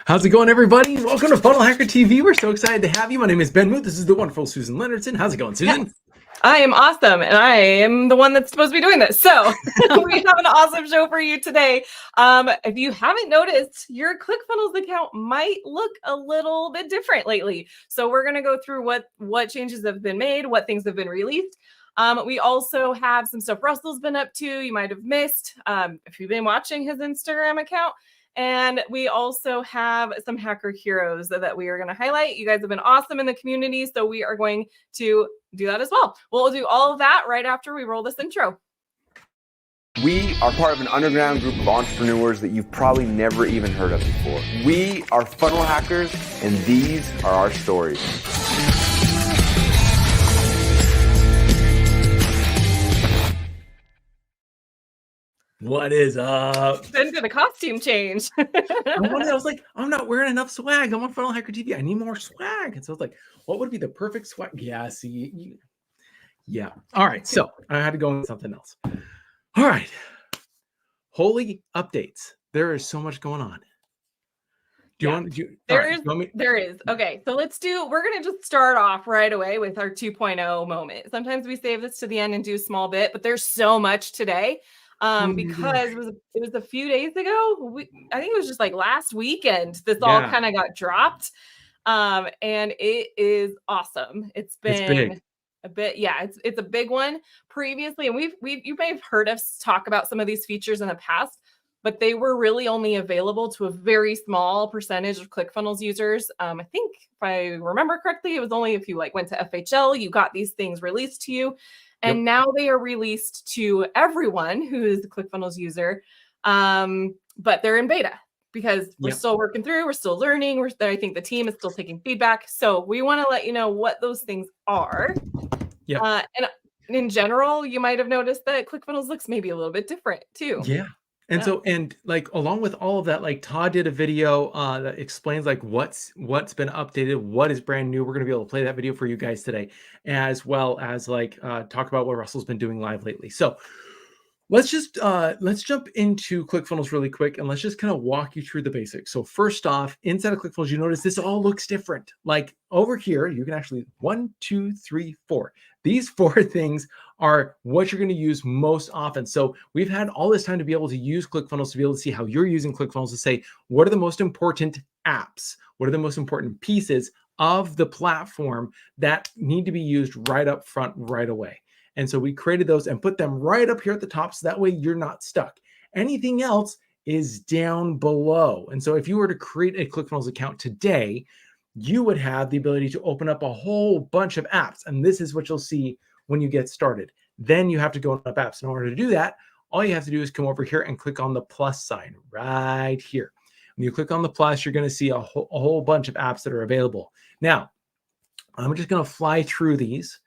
How's it going, everybody? Welcome to FunnelHackerTV. We're so excited to have you. My name is Ben Muth. This is the wonderful Susan Leonardson. How's it going, Susan? Yes. I am awesome, and I am the one that's supposed to be doing this. So we have an awesome show for you today. If you haven't noticed, your ClickFunnels account might look a little bit different lately. So we're going to go through what changes have been made, what things have been released. We also have some stuff Russell's been up to. You might have missed if you've been watching his Instagram account. And we also have some hacker heroes that we are going to highlight. You guys have been awesome in the community, so we are going to do that as well. We'll do all of that right after we roll this intro. We are part of an underground group of entrepreneurs that you've probably never even heard of before. We are funnel hackers, and these are our stories. What is up? Then to the costume change. I was like, I'm not wearing enough swag. I'm on FunnelHackerTV. I need more swag. And so I was like, what would be the perfect swag? Yeah, see. Yeah. All right. So I had to go into something else. All right. Holy updates. There is so much going on. There is. Okay. So we're going to just start off right away with our 2.0 moment. Sometimes we save this to the end and do a small bit, but there's so much today. Because it was a few days ago. I think it was just like last weekend. This all kind of got dropped, and it is awesome. It's been a bit, it's a big one. Previously, and you may have heard us talk about some of these features in the past, but they were really only available to a very small percentage of ClickFunnels users. I think if I remember correctly, it was only if you went to FHL, you got these things released to you. And now they are released to everyone who is a ClickFunnels user, but they're in beta because we're still working through, we're still learning. I think the team is still taking feedback. So we want to let you know what those things are. And in general, you might have noticed that ClickFunnels looks maybe a little bit different too. Yeah. And so, along with all of that, Todd did a video that explains what's been updated, what is brand new. We're going to be able to play that video for you guys today, as well as talk about what Russell's been doing live lately. So let's jump into ClickFunnels really quick, and let's just kind of walk you through the basics. So first off, inside of ClickFunnels, you notice this all looks different. Like over here, you can actually 1, 2, 3, 4. These 4 things are what you're going to use most often. So we've had all this time to be able to use ClickFunnels, to be able to see how you're using ClickFunnels, to say, what are the most important apps? What are the most important pieces of the platform that need to be used right up front, right away? And so we created those and put them right up here at the top, so that way you're not stuck. Anything else is down below. And so if you were to create a ClickFunnels account today, you would have the ability to open up a whole bunch of apps. And this is what you'll see when you get started. Then you have to go on up apps. In order to do that, all you have to do is come over here and click on the plus sign right here. When you click on the plus, you're going to see a whole bunch of apps that are available. Now, I'm just going to fly through these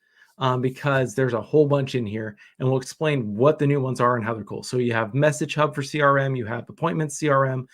because there's a whole bunch in here, and we'll explain what the new ones are and how they're cool. So you have Message Hub for CRM, you have Appointments CRM,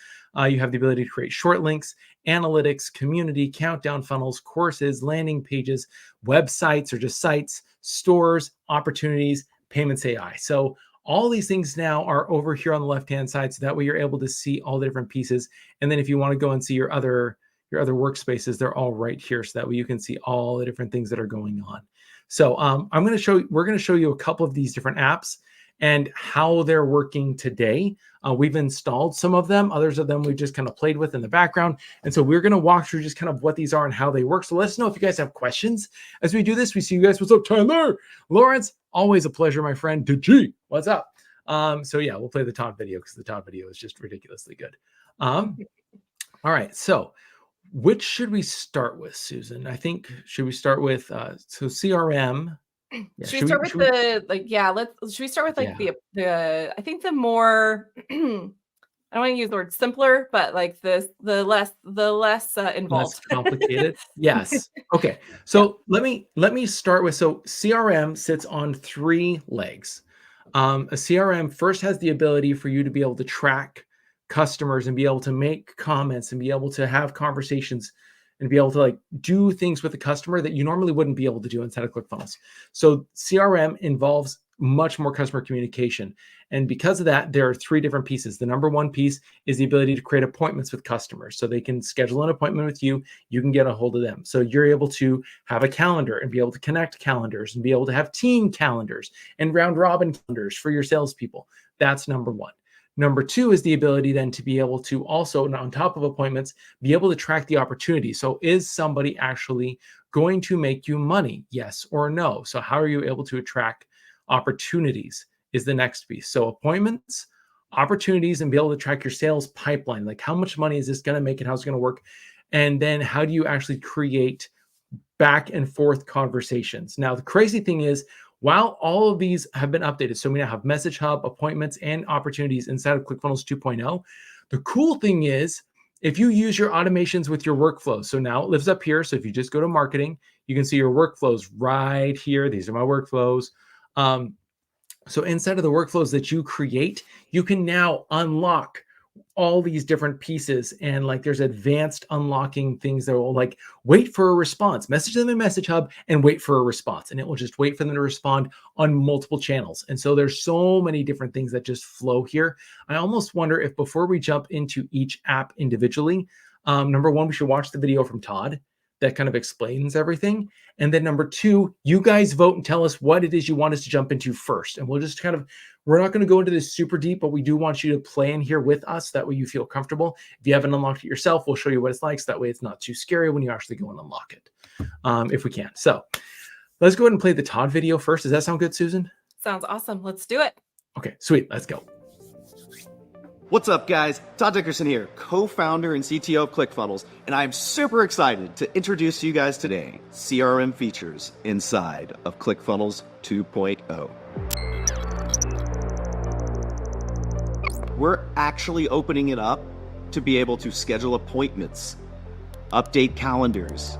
you have the ability to create short links, analytics, community, countdown funnels, courses, landing pages, websites or just sites, stores, opportunities, payments AI. So all these things now are over here on the left-hand side, so that way you're able to see all the different pieces. And then if you want to go and see your other workspaces, they're all right here, so that way you can see all the different things that are going on. So we're going to show you a couple of these different apps and how they're working today. We've installed some of them. Others of them we just kind of played with in the background. And so we're going to walk through just kind of what these are and how they work. So let us know if you guys have questions as we do this. We see you guys. What's up, Tyler? Lawrence, always a pleasure, my friend. DG, what's up? So yeah, we'll play the Todd video because the Todd video is just ridiculously good. All right, so which should we start with, Susan? I think, should we start with so CRM? Yeah, should we start with should we start with the I think the more I don't want to use the word simpler, but the less involved, less complicated. Yes. Okay. So let me start with, so CRM sits on 3 legs. A CRM first has the ability for you to be able to track customers and be able to make comments and be able to have conversations and be able to do things with the customer that you normally wouldn't be able to do inside of ClickFunnels. So CRM involves much more customer communication. And because of that, there are 3 different pieces. The number 1 piece is the ability to create appointments with customers. So they can schedule an appointment with you, you can get a hold of them. So you're able to have a calendar and be able to connect calendars and be able to have team calendars and round robin calendars for your salespeople. That's number 1. Number 2 is the ability then to be able to also, on top of appointments, be able to track the opportunity. So is somebody actually going to make you money? Yes or no? So how are you able to attract opportunities is the next piece. So appointments, opportunities, and be able to track your sales pipeline. Like how much money is this going to make and how's it going to work? And then how do you actually create back and forth conversations? Now, the crazy thing is, while all of these have been updated, so we now have Message Hub, appointments, and opportunities inside of ClickFunnels 2.0. The cool thing is, if you use your automations with your workflows, so now it lives up here. So if you just go to marketing, you can see your workflows right here. These are my workflows. So inside of the workflows that you create, you can now unlock all these different pieces, and like there's advanced unlocking things that will like wait for a response, message them in Message Hub and wait for a response, and it will just wait for them to respond on multiple channels. And so there's so many different things that just flow here. I almost wonder if before we jump into each app individually, number 1, we should watch the video from Todd that kind of explains everything. And then number 2, you guys vote and tell us what it is you want us to jump into first. And we'll just kind of, we're not going to go into this super deep, but we do want you to play in here with us. That way you feel comfortable. If you haven't unlocked it yourself, we'll show you what it's like. So that way it's not too scary when you actually go and unlock it, if we can. So let's go ahead and play the Todd video first. Does that sound good, Susan? Sounds awesome. Let's do it. Okay, sweet. Let's go. What's up, guys? Todd Dickerson here, co-founder and CTO of ClickFunnels, and I'm super excited to introduce to you guys today CRM Features inside of ClickFunnels 2.0. We're actually opening it up to be able to schedule appointments, update calendars,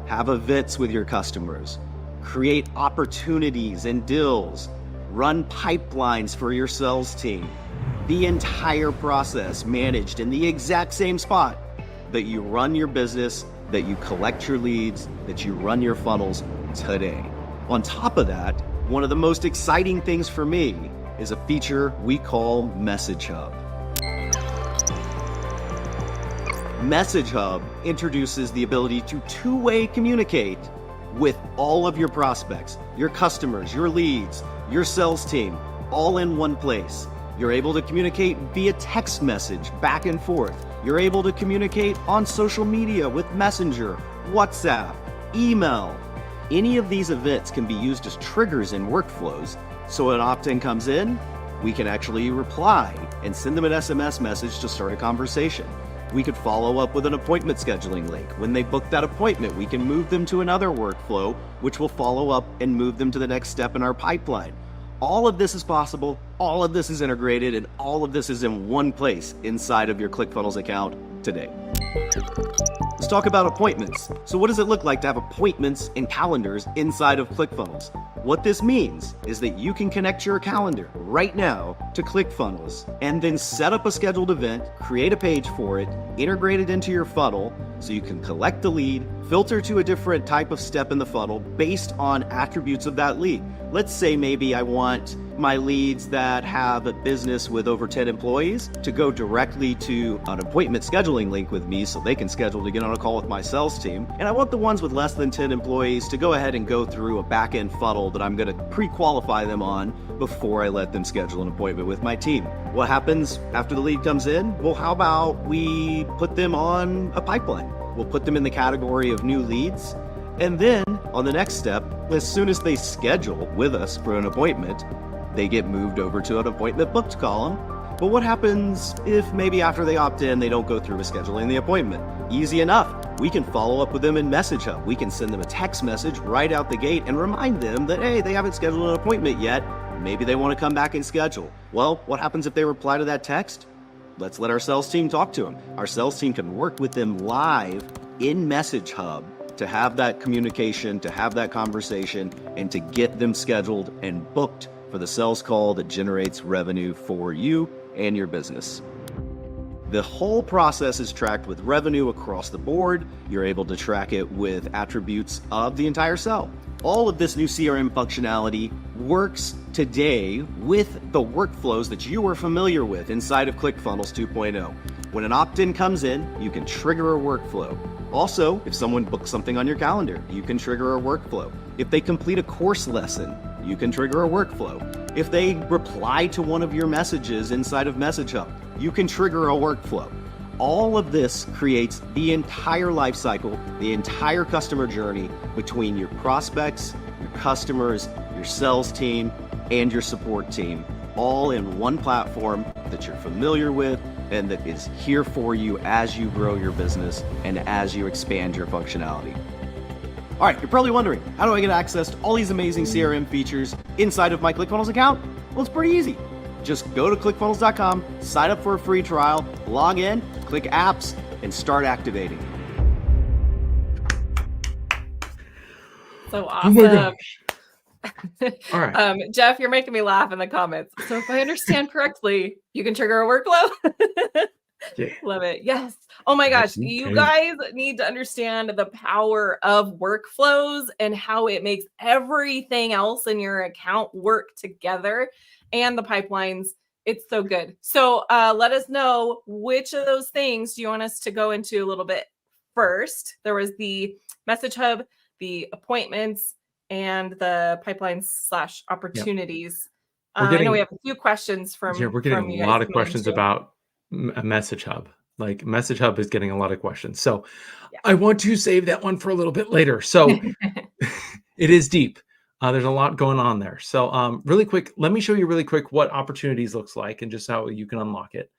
have events with your customers, create opportunities and deals, run pipelines for your sales team. The entire process managed in the exact same spot that you run your business, that you collect your leads, that you run your funnels today. On top of that, one of the most exciting things for me is a feature we call Message Hub. Message Hub introduces the ability to two-way communicate with all of your prospects, your customers, your leads, your sales team, all in one place. You're able to communicate via text message back and forth. You're able to communicate on social media with Messenger, WhatsApp, email. Any of these events can be used as triggers in workflows. So when an opt-in comes in, we can actually reply and send them an SMS message to start a conversation. We could follow up with an appointment scheduling link. When they book that appointment, we can move them to another workflow, which will follow up and move them to the next step in our pipeline. All of this is possible, all of this is integrated, and all of this is in one place inside of your ClickFunnels account today. Let's talk about appointments. So what does it look like to have appointments and calendars inside of ClickFunnels? What this means is that you can connect your calendar right now to ClickFunnels and then set up a scheduled event, create a page for it, integrate it into your funnel so you can collect the lead, filter to a different type of step in the funnel based on attributes of that lead. Let's say maybe I want my leads that have a business with over 10 employees to go directly to an appointment scheduling link with me so they can schedule to get on a call with my sales team. And I want the ones with less than 10 employees to go ahead and go through a back-end funnel that I'm going to pre-qualify them on before I let them schedule an appointment with my team. What happens after the lead comes in? Well, how about we put them on a pipeline? We'll put them in the category of new leads. And then on the next step, as soon as they schedule with us for an appointment, they get moved over to an appointment booked column. But what happens if maybe after they opt in, they don't go through with scheduling the appointment? Easy enough. We can follow up with them in Message Hub. We can send them a text message right out the gate and remind them that, hey, they haven't scheduled an appointment yet. Maybe they want to come back and schedule. Well, what happens if they reply to that text? Let's let our sales team talk to them. Our sales team can work with them live in Message Hub to have that communication, to have that conversation, and to get them scheduled and booked for the sales call that generates revenue for you and your business. The whole process is tracked with revenue across the board. You're able to track it with attributes of the entire sell. All of this new CRM functionality works today with the workflows that you are familiar with inside of ClickFunnels 2.0. When an opt-in comes in, you can trigger a workflow. Also, if someone books something on your calendar, you can trigger a workflow. If they complete a course lesson, you can trigger a workflow. If they reply to one of your messages inside of Message Hub, you can trigger a workflow. All of this creates the entire life cycle, the entire customer journey between your prospects, your customers, your sales team, and your support team, all in one platform that you're familiar with and that is here for you as you grow your business and as you expand your functionality. All right, you're probably wondering, how do I get access to all these amazing CRM features inside of my ClickFunnels account? Well, it's pretty easy. Just go to ClickFunnels.com, sign up for a free trial, log in, click apps, and start activating. So Oh my awesome. gosh. All right. Jeff, you're making me laugh in the comments. So if I understand correctly, you can trigger a workflow. Yeah. Love it. Yes. Oh my gosh. You guys need to understand the power of workflows and how it makes everything else in your account work together, and the pipelines. It's so good. So let us know which of those things do you want us to go into a little bit first. There was the Message Hub, the appointments, and the pipelines / opportunities. Yep. I know we have a few questions from we're getting a lot of questions about a Message Hub. Like Message Hub is getting a lot of questions. So yeah. I want to save that one for a little bit later. So it is deep. There's a lot going on there. So really quick, let me show you really quick what opportunities looks like and just how you can unlock it.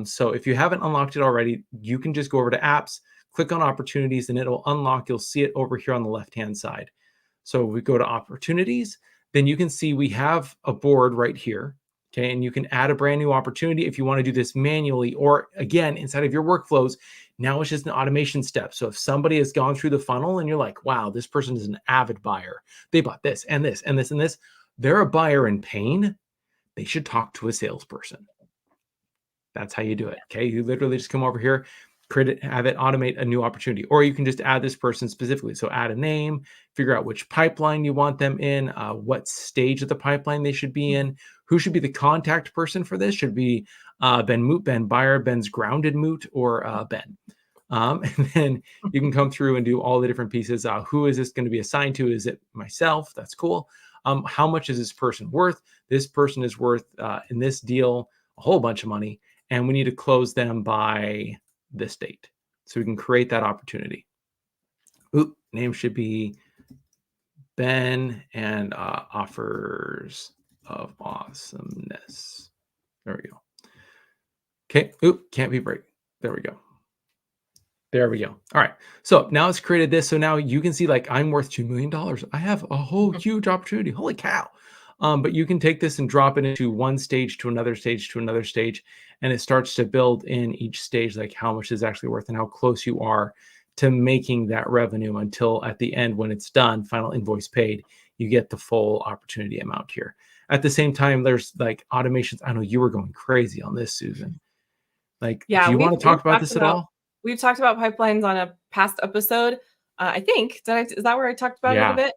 So if you haven't unlocked it already, you can just go over to apps, click on opportunities, and it'll unlock. You'll see it over here on the left-hand side. So we go to opportunities, then you can see we have a board right here. Okay, and you can add a brand new opportunity if you want to do this manually, or again, inside of your workflows. Now it's just an automation step. So if somebody has gone through the funnel and you're like, wow, this person is an avid buyer. They bought this and this and this and this. They're a buyer in pain. They should talk to a salesperson. That's how you do it. Okay, you literally just come over here, create it, have it automate a new opportunity, or you can just add this person specifically. So add a name, figure out which pipeline you want them in, what stage of the pipeline they should be in, who should be the contact person for this. Should be Ben Moot, Ben Buyer, Ben's grounded Moot, or Ben. And then you can come through and do all the different pieces. Who is this going to be assigned to? Is it myself? That's cool. How much is this person worth? This person is worth, in this deal, a whole bunch of money, and we need to close them by this date. So we can create that opportunity. Oop, name should be Ben and offers of awesomeness. There we go. Okay. Oop, can't be break. There we go. There we go. All right. So now it's created this. So now you can see, like, I'm worth $2 million. I have a whole huge opportunity. Holy cow. But you can take this and drop it into one stage to another stage to another stage. And it starts to build in each stage, like how much is actually worth and how close you are to making that revenue, until at the end, when it's done, final invoice paid, you get the full opportunity amount here. At the same time, there's like automations. I know you were going crazy on this, Susan. Like, do you want to talk about this at all? We've talked about pipelines on a past episode. I think, is that where I talked about it a bit?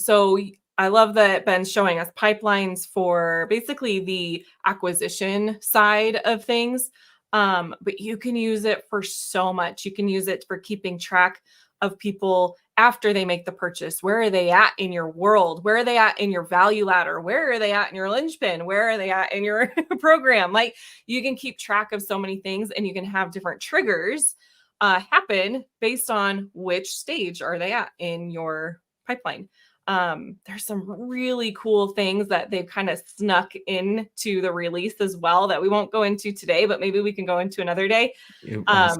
So I love that Ben's showing us pipelines for basically the acquisition side of things. But you can use it for so much. You can use it for keeping track of people after they make the purchase. Where are they at in your world? Where are they at in your value ladder? Where are they at in your linchpin? Where are they at in your program? Like, you can keep track of so many things, and you can have different triggers happen based on which stage are they at in your pipeline. There's some really cool things that they've kind of snuck into the release as well that we won't go into today, but maybe we can go into another day. Of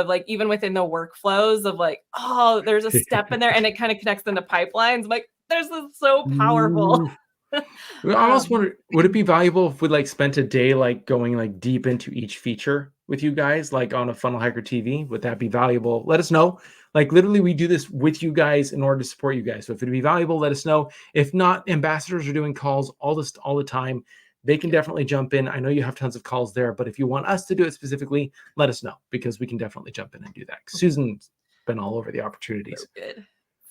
like, even within the workflows of like, oh, there's a step in there and it kind of connects into pipelines. Like, this is so powerful. I almost wonder, would it be valuable if we like spent a day like going like deep into each feature with you guys, like on a FunnelHackerTV? Would that be valuable? Let us know. Like, literally, we do this with you guys in order to support you guys. So if it'd be valuable, let us know. If not, ambassadors are doing calls all the time. They can definitely jump in. I know you have tons of calls there, but if you want us to do it specifically, let us know, because we can definitely jump in and do that. Susan's been all over the opportunities.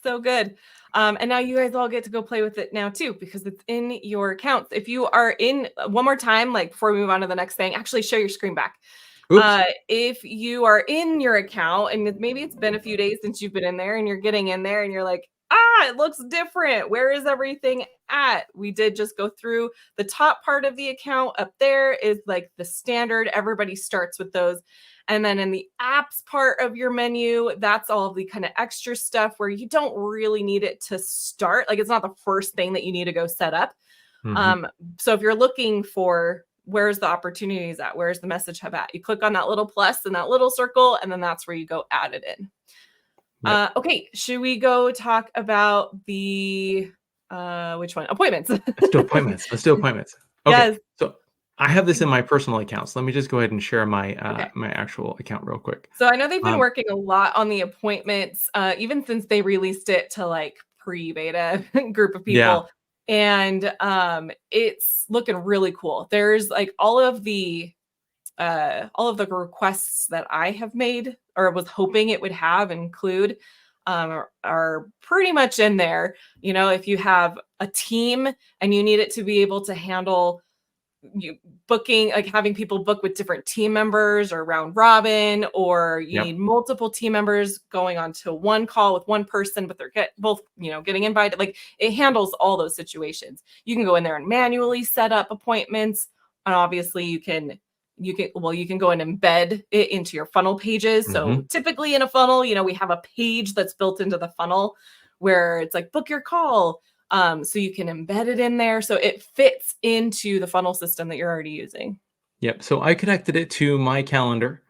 So good. And now you guys all get to go play with it now too, because it's in your accounts. If you are in one more time, like before we move on to the next thing, actually share your screen back. Oops. If you are in your account and maybe it's been a few days since you've been in there and you're getting in there and you're like, it looks different. Where is everything at? We did just go through the top part of the account. Up there is like the standard. Everybody starts with those. And then in the apps part of your menu, that's all of the kind of extra stuff where you don't really need it to start. Like it's not the first thing that you need to go set up. So if you're looking for where's the opportunities at, where's the message hub at, you click on that little plus and that little circle, and then that's where you go add it in. Yep. Okay, should we go talk about the which one? Appointments. Let's do appointments. Okay. Yes. So I have this in my personal account. So let me just go ahead and share my my actual account real quick. So I know they've been working a lot on the appointments, even since they released it to like pre-beta group of people. And it's looking really cool. There's like all of the requests that I have made or was hoping it would have include are pretty much in there. You know, if you have a team and you need it to be able to handle you booking, like having people book with different team members or round robin, or you need multiple team members going on to one call with one person, but they're both, getting invited. Like it handles all those situations. You can go in there and manually set up appointments. And obviously you can go and embed it into your funnel pages. So typically in a funnel, we have a page that's built into the funnel where it's like book your call. So you can embed it in there. So it fits into the funnel system that you're already using. Yep. So I connected it to my calendar.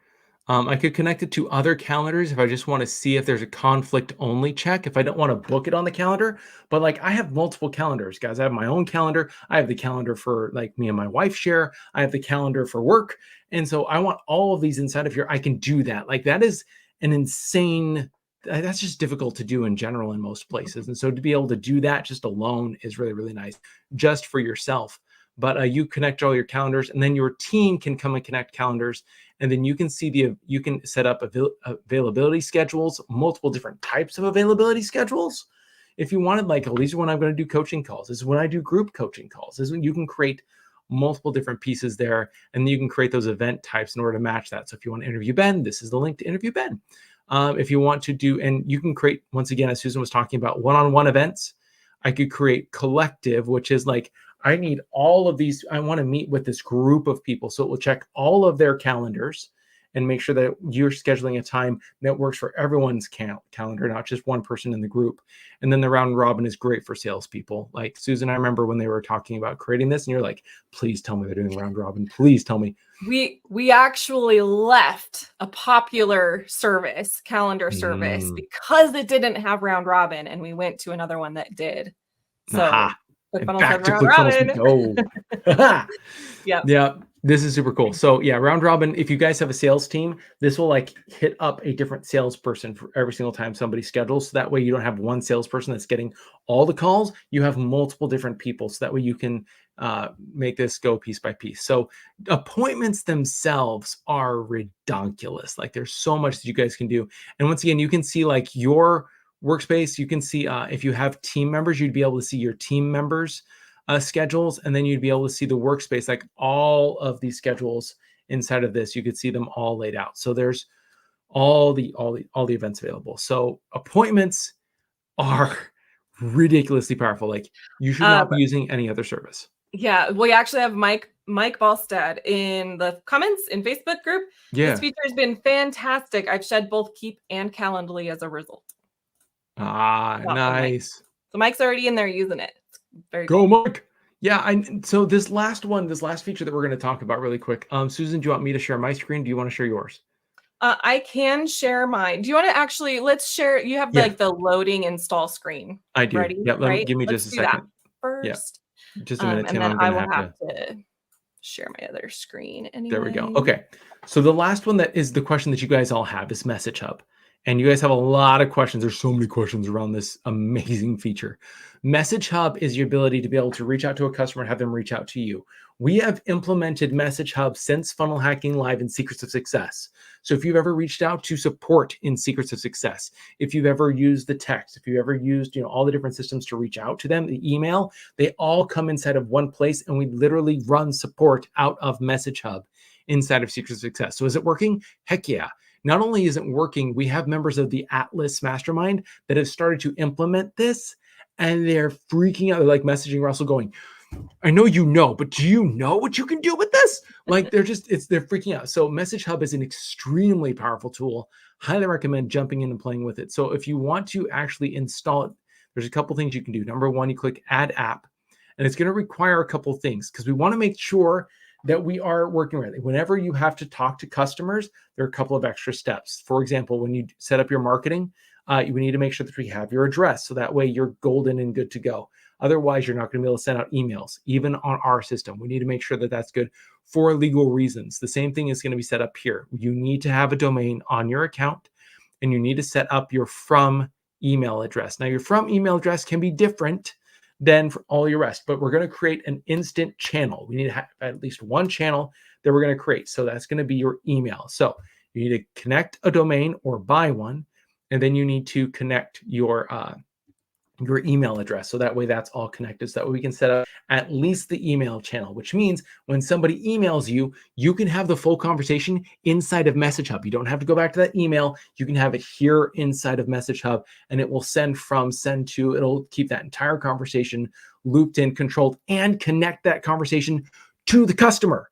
I could connect it to other calendars if I just want to see if there's a conflict only check, if I don't want to book it on the calendar. But like I have multiple calendars, guys. I have my own calendar. I have the calendar for like me and my wife share. I have the calendar for work. And so I want all of these inside of here. I can do that. Like that is an insane, that's just difficult to do in general in most places. And so to be able to do that just alone is really, really nice just for yourself. But you connect all your calendars and then your team can come and connect calendars. And then you can see you can set up availability schedules, multiple different types of availability schedules. If you wanted like, oh, these are when I'm going to do coaching calls. This is when I do group coaching calls. This is when you can create multiple different pieces there. And then you can create those event types in order to match that. So if you want to interview Ben, this is the link to interview Ben. If you want to do, and you can create, once again, as Susan was talking about, one-on-one events. I could create collective, which is like, I need all of these. I want to meet with this group of people. So it will check all of their calendars and make sure that you're scheduling a time that works for everyone's calendar, not just one person in the group. And then the round robin is great for salespeople. Like Susan, I remember when they were talking about creating this and you're like, please tell me they're doing round robin. Please tell me. We actually left a popular service, calendar service, because it didn't have round robin, and we went to another one that did. So back to ClickFunnels we go. Yeah, this is super cool. So yeah, round robin, if you guys have a sales team, this will like hit up a different salesperson for every single time somebody schedules. So that way you don't have one salesperson that's getting all the calls. You have multiple different people. So that way you can make this go piece by piece. So appointments themselves are redonkulous. Like there's so much that you guys can do. And once again, you can see like your workspace. You can see if you have team members, you'd be able to see your team members schedules, and then you'd be able to see the workspace, like all of these schedules inside of this. You could see them all laid out. So there's all the events available. So appointments are ridiculously powerful. Like you should not be using any other service. Yeah, we actually have Mike Ballstad in the comments in Facebook group. Yeah, this feature has been fantastic. I've shed both Keep and Calendly as a result. Nice. So Mike's already in there using it. Very cool. Go, Mike. Yeah, so this last feature that we're going to talk about really quick. Susan, do you want me to share my screen? Do you want to share yours? I can share mine. Do you want to actually, let's share, you have like the loading install screen. I do. Ready, yeah, right? Give me let's just a second. First. Yeah. Just a minute, and Tim. then I'm I going will have to share my other screen anyway. There we go. Okay. So the last one that is the question that you guys all have is Message Hub. And you guys have a lot of questions. There's so many questions around this amazing feature. Message Hub is your ability to be able to reach out to a customer and have them reach out to you. We have implemented Message Hub since Funnel Hacking Live in Secrets of Success. So if you've ever reached out to support in Secrets of Success, if you've ever used the text, if you've ever used, all the different systems to reach out to them, the email, they all come inside of one place, and we literally run support out of Message Hub inside of Secrets of Success. So is it working? Heck yeah. Not only is it working, we have members of the Atlas Mastermind that have started to implement this, and they're freaking out. They're like messaging Russell going, I know you know, but do you know what you can do with this? Like they're freaking out. So Message Hub is an extremely powerful tool. Highly recommend jumping in and playing with it. So if you want to actually install it, there's a couple things you can do. Number one, you click Add App, and it's going to require a couple things because we want to make sure that we are working right. Whenever you have to talk to customers, there are a couple of extra steps. For example, when you set up your marketing, you need to make sure that we have your address. So that way you're golden and good to go. Otherwise, you're not going to be able to send out emails, even on our system. We need to make sure that that's good for legal reasons. The same thing is going to be set up here. You need to have a domain on your account, and you need to set up your from email address. Now, your from email address can be different than for all your rest, but we're going to create an instant channel. We need to have at least one channel that we're going to create. So that's going to be your email. So you need to connect a domain or buy one, and then you need to connect your email address. So that way that's all connected. So that way we can set up at least the email channel, which means when somebody emails you, you can have the full conversation inside of Message Hub. You don't have to go back to that email. You can have it here inside of Message Hub, and it will send to, it'll keep that entire conversation looped in, controlled, and connect that conversation to the customer.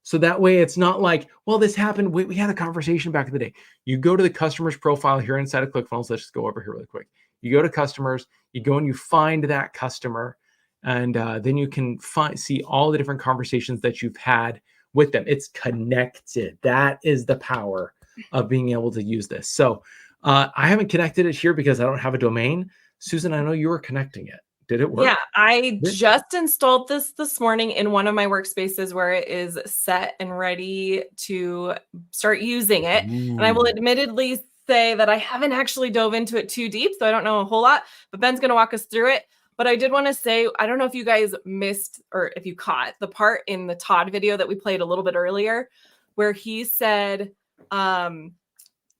So that way it's not like, well, this happened. We had a conversation back in the day. You go to the customer's profile here inside of ClickFunnels. Let's just go over here really quick. You go to customers, you go and you find that customer, and then you can see all the different conversations that you've had with them. It's connected. That is the power of being able to use this. So I haven't connected it here because I don't have a domain. Susan, I know you were connecting it. Did it work? Yeah, I just installed this morning in one of my workspaces where it is set and ready to start using it. Ooh. And I will admittedly say that I haven't actually dove into it too deep, so I don't know a whole lot, but Ben's going to walk us through it. But I did want to say, I don't know if you guys missed or if you caught the part in the Todd video that we played a little bit earlier, where he said,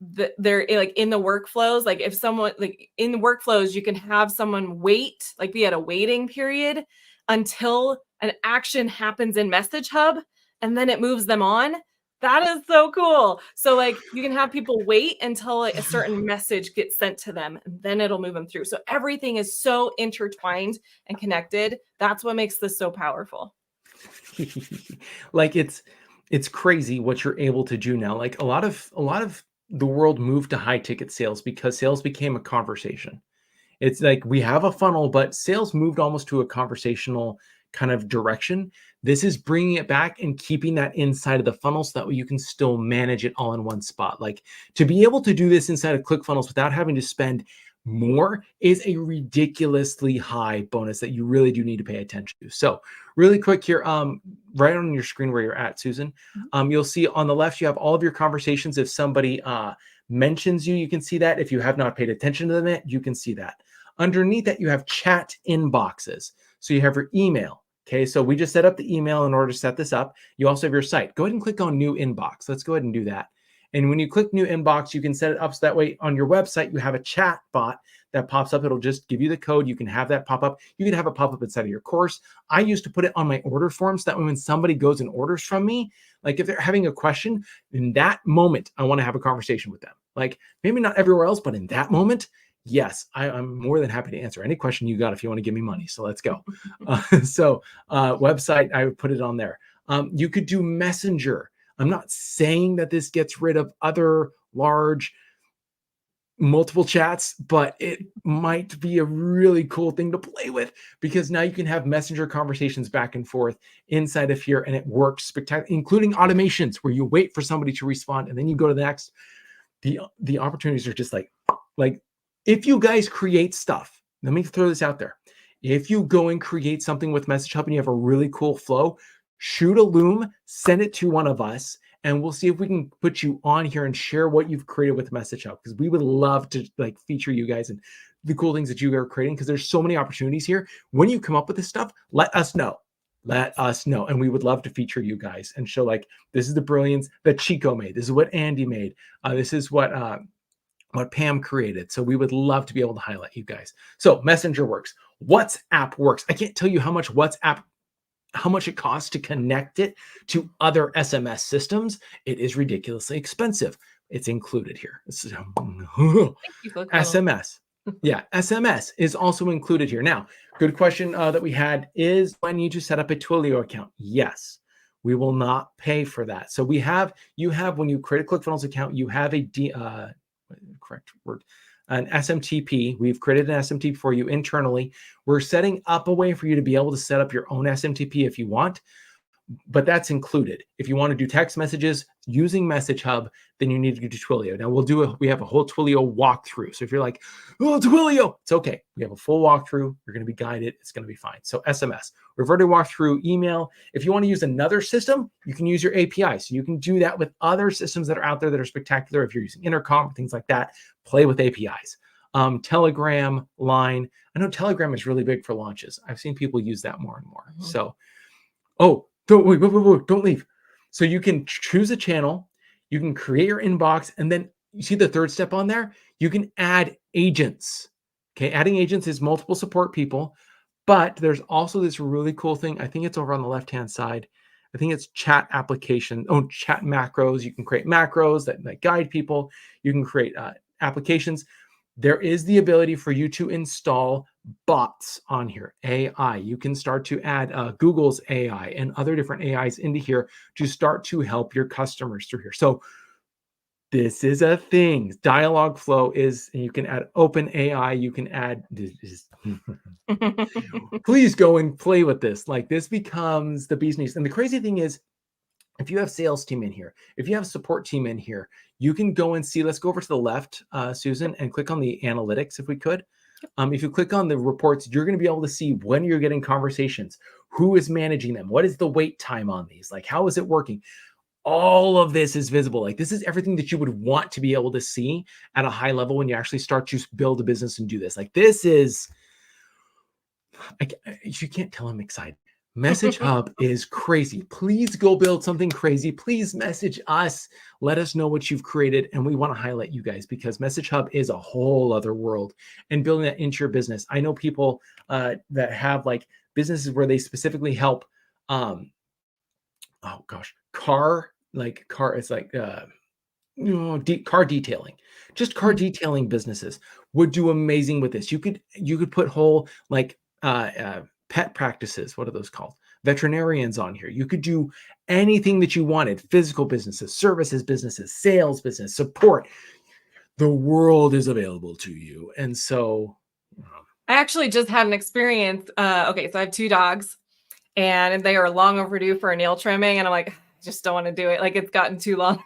they're like in the workflows, like if someone like in the workflows, you can have someone wait, like be at a waiting period until an action happens in Message Hub, and then it moves them on. That is so cool. So like you can have people wait until like a certain message gets sent to them, and then it'll move them through. So everything is so intertwined and connected. That's what makes this so powerful. Like it's crazy what you're able to do now. Like a lot of the world moved to high ticket sales because sales became a conversation. It's like we have a funnel, but sales moved almost to a conversational kind of direction. This is bringing it back and keeping that inside of the funnel so that way you can still manage it all in one spot. Like to be able to do this inside of ClickFunnels without having to spend more is a ridiculously high bonus that you really do need to pay attention to. So really quick here, right on your screen where you're at, Susan, you'll see on the left, you have all of your conversations. If somebody mentions you, you can see that. If you have not paid attention to them yet, you can see that. Underneath that, you have chat inboxes. So you have your email. Okay, so we just set up the email in order to set this up. You also have your site. Go ahead and click on new inbox. Let's go ahead and do that. And when you click new inbox, you can set it up so that way on your website, you have a chat bot that pops up. It'll just give you the code. You can have that pop up. You can have it pop up inside of your course. I used to put it on my order form so that when somebody goes and orders from me, like if they're having a question, in that moment, I want to have a conversation with them. Like maybe not everywhere else, but in that moment, yes, I'm more than happy to answer any question you got if you want to give me money. So let's go. Website, I would put it on there. You could do Messenger. I'm not saying that this gets rid of other large multiple chats, but it might be a really cool thing to play with because now you can have Messenger conversations back and forth inside of here, and it works spectacularly, including automations where you wait for somebody to respond and then you go to the next. The opportunities are just like if you guys create stuff, let me throw this out there. If you go and create something with Message Hub and you have a really cool flow, shoot a loom, send it to one of us, and we'll see if we can put you on here and share what you've created with Message Hub, because we would love to like feature you guys and the cool things that you are creating, because there's so many opportunities here. When you come up with this stuff, let us know. Let us know. And we would love to feature you guys and show like, this is the brilliance that Chico made. This is what Andy made. This is what Pam created. So we would love to be able to highlight you guys. So Messenger works. WhatsApp works. I can't tell you how much it costs to connect it to other SMS systems. It is ridiculously expensive. It's included here. SMS. Yeah, SMS is also included here. Now, good question that we had is, when you need to set up a Twilio account? Yes, we will not pay for that. So you have when you create a ClickFunnels account, you have an SMTP. We've created an SMTP for you internally. We're setting up a way for you to be able to set up your own SMTP if you want, but that's included. If you want to do text messages using Message Hub, then you need to go to Twilio. Now we have a whole Twilio walkthrough. So if you're like, oh, Twilio, it's okay. We have a full walkthrough. You're going to be guided. It's going to be fine. So SMS, we've already walked through email. If you want to use another system, you can use your API. So you can do that with other systems that are out there that are spectacular. If you're using Intercom, things like that, play with APIs. Telegram, Line. I know Telegram is really big for launches. I've seen people use that more and more. So, don't leave. So you can choose a channel, you can create your inbox, and then you see the third step on there? You can add agents. Okay, adding agents is multiple support people, but there's also this really cool thing. I think it's over on the left-hand side. I think it's chat application. Oh, chat macros. You can create macros that guide people. You can create applications. There is the ability for you to install bots on here, AI. You can start to add Google's AI and other different AIs into here to start to help your customers through here. So this is a thing. Dialogflow is, and you can add open AI. You can add, please go and play with this. Like, this becomes the bee's knees. And the crazy thing is, if you have sales team in here, if you have support team in here, you can go and see, let's go over to the left, Susan, and click on the analytics if we could. If you click on the reports, you're going to be able to see when you're getting conversations, who is managing them, what is the wait time on these, like how is it working? All of this is visible. Like, this is everything that you would want to be able to see at a high level when you actually start to build a business and do this. Like, this is, you can't tell I'm excited. Message Hub is crazy. Please go build something crazy. Please message us. Let us know what you've created. And we want to highlight you guys, because Message Hub is a whole other world, and building that into your business. I know people that have like businesses where they specifically help, car, it's like car detailing. Just car detailing businesses would do amazing with this. You could put whole like pet practices, what are those called? Veterinarians on here. You could do anything that you wanted. Physical businesses, services businesses, sales business, support. The world is available to you. And so I actually just had an experience. Okay, so I have 2 dogs, and they are long overdue for a nail trimming. And I'm like, I just don't want to do it. Like, it's gotten too long.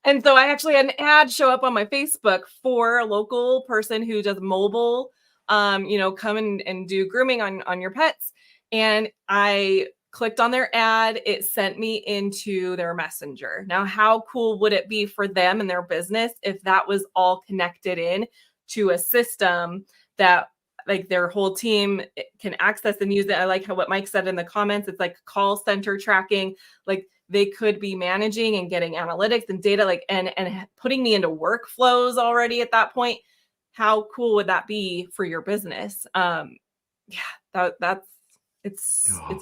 And so I actually had an ad show up on my Facebook for a local person who does mobile, come and do grooming on your pets. And I clicked on their ad. It sent me into their messenger. Now, how cool would it be for them and their business if that was all connected in to a system that like their whole team can access and use it? I like what Mike said in the comments. It's like call center tracking. Like, they could be managing and getting analytics and data, like, and putting me into workflows already at that point. How cool would that be for your business? It's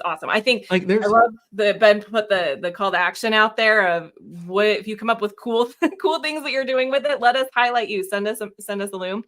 awesome. I think I love the Ben put the call to action out there of what if you come up with cool things that you're doing with it, let us highlight you, send us a loom.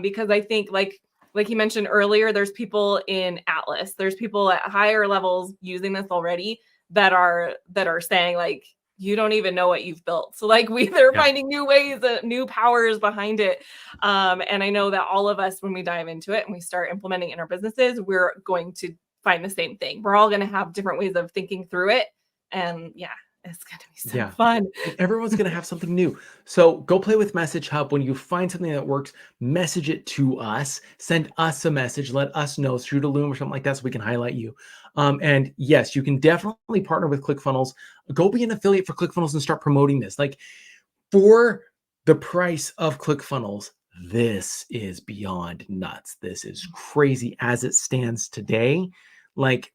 Because I think like he mentioned earlier, there's people in Atlas, there's people at higher levels using this already that are saying like, you don't even know what you've built. So like they're finding new ways, new powers behind it. And I know that all of us, when we dive into it and we start implementing in our businesses, we're going to find the same thing. We're all going to have different ways of thinking through it. And it's going to be so fun. Everyone's going to have something new. So go play with Message Hub. When you find something that works, message it to us. Send us a message. Let us know, through to Loom or something like that, so we can highlight you. And yes, you can definitely partner with ClickFunnels. Go be an affiliate for ClickFunnels and start promoting this. Like, for the price of ClickFunnels, this is beyond nuts. This is crazy as it stands today. Like,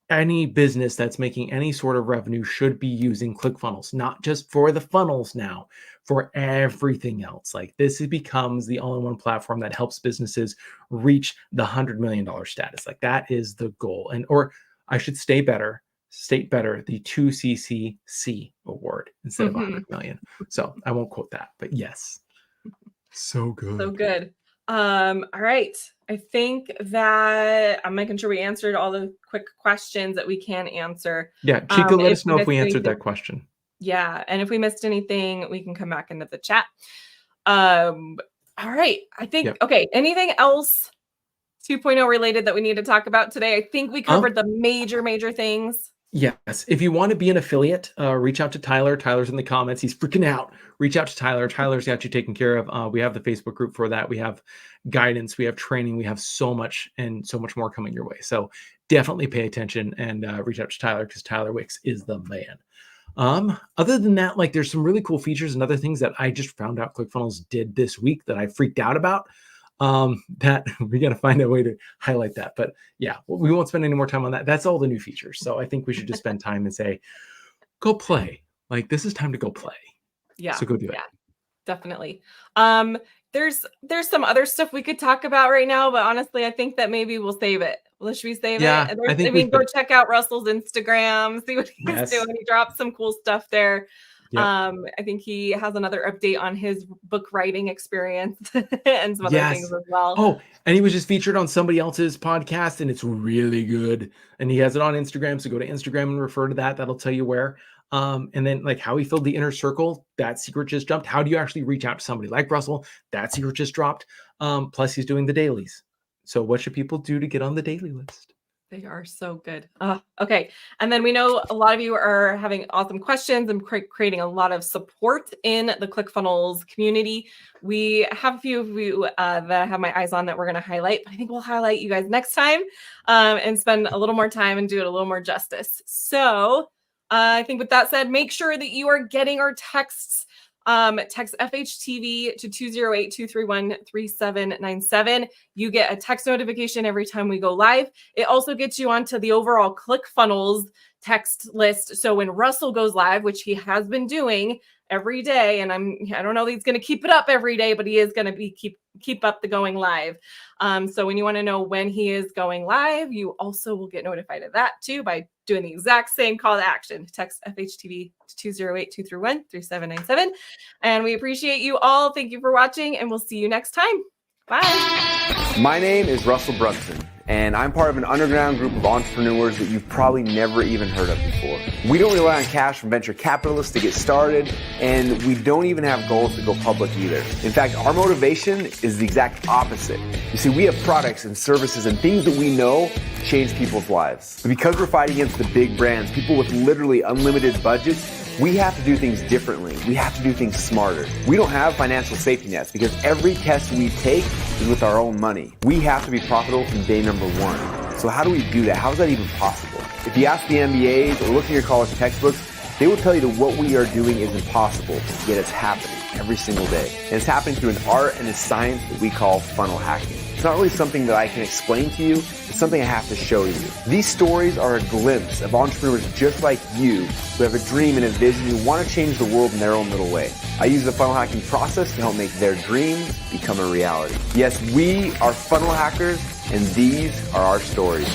any business that's making any sort of revenue should be using ClickFunnels, not just for the funnels now, for everything else. Like, this becomes the all-in-one platform that helps businesses reach the $100 million status. Like, that is the goal. And, or I should state better, the 2CCC award instead of 100 million. So I won't quote that, but yes. So good. So good. All right. I think that I'm making sure we answered all the quick questions that we can answer. Yeah, Chica, let us know if we answered that question. Yeah, and if we missed anything, we can come back into the chat. All right. I think, okay, anything else 2.0 related that we need to talk about today? I think we covered the major things. Yes. If you want to be an affiliate, reach out to Tyler. Tyler's in the comments. He's freaking out. Reach out to Tyler. Tyler's got you taken care of. We have the Facebook group for that. We have guidance. We have training. We have so much and so much more coming your way. So definitely pay attention and reach out to Tyler, because Tyler Wicks is the man. Other than that, like, there's some really cool features and other things that I just found out ClickFunnels did this week that I freaked out about. That we got to find a way to highlight that. But yeah, we won't spend any more time on that. That's all the new features. So I think we should just spend time and say, go play. Like, this is time to go play. Yeah. So go do it. Yeah, definitely. There's some other stuff we could talk about right now, but honestly, I think that maybe we'll save it. Well, should we save it? I think go check out Russell's Instagram, see what he's doing. He dropped some cool stuff there. Yep. I think he has another update on his book writing experience and some other things as well. Oh, and he was just featured on somebody else's podcast, and it's really good. And he has it on Instagram, so go to Instagram and refer to that. That'll tell you where. And then, like, how he filled the inner circle, that secret just jumped. How do you actually reach out to somebody like Russell? That secret just dropped. Plus, he's doing the dailies. So what should people do to get on the daily list? They are so good. Okay. And then we know a lot of you are having awesome questions and creating a lot of support in the ClickFunnels community. We have a few of you that I have my eyes on that we're going to highlight, but I think we'll highlight you guys next time and spend a little more time and do it a little more justice. So I think with that said, make sure that you are getting our texts. Text FHTV to 208-231-3797. You get a text notification every time we go live. It also gets you onto the overall ClickFunnels text list. So when Russell goes live, which he has been doing every day, and I don't know that he's going to keep it up every day, but he is going to be keep up the going live. So when you want to know when he is going live, you also will get notified of that too by doing the exact same call to action. Text FHTV to 208-231-3797. And we appreciate you all. Thank you for watching, and we'll see you next time. Bye. My name is Russell Brunson, and I'm part of an underground group of entrepreneurs that you've probably never even heard of before. We don't rely on cash from venture capitalists to get started, and we don't even have goals to go public either. In fact, our motivation is the exact opposite. You see, we have products and services and things that we know change people's lives. But because we're fighting against the big brands, people with literally unlimited budgets, we have to do things differently. We have to do things smarter. We don't have financial safety nets because every test we take is with our own money. We have to be profitable from day number one. So how do we do that? How is that even possible? If you ask the MBAs or look in your college textbooks, they will tell you that what we are doing is impossible, yet it's happening every single day. And it's happening through an art and a science that we call funnel hacking. It's not really something that I can explain to you. It's something I have to show you. These stories are a glimpse of entrepreneurs just like you who have a dream and a vision who want to change the world in their own little way. I use the funnel hacking process to help make their dreams become a reality. Yes, we are funnel hackers, and these are our stories.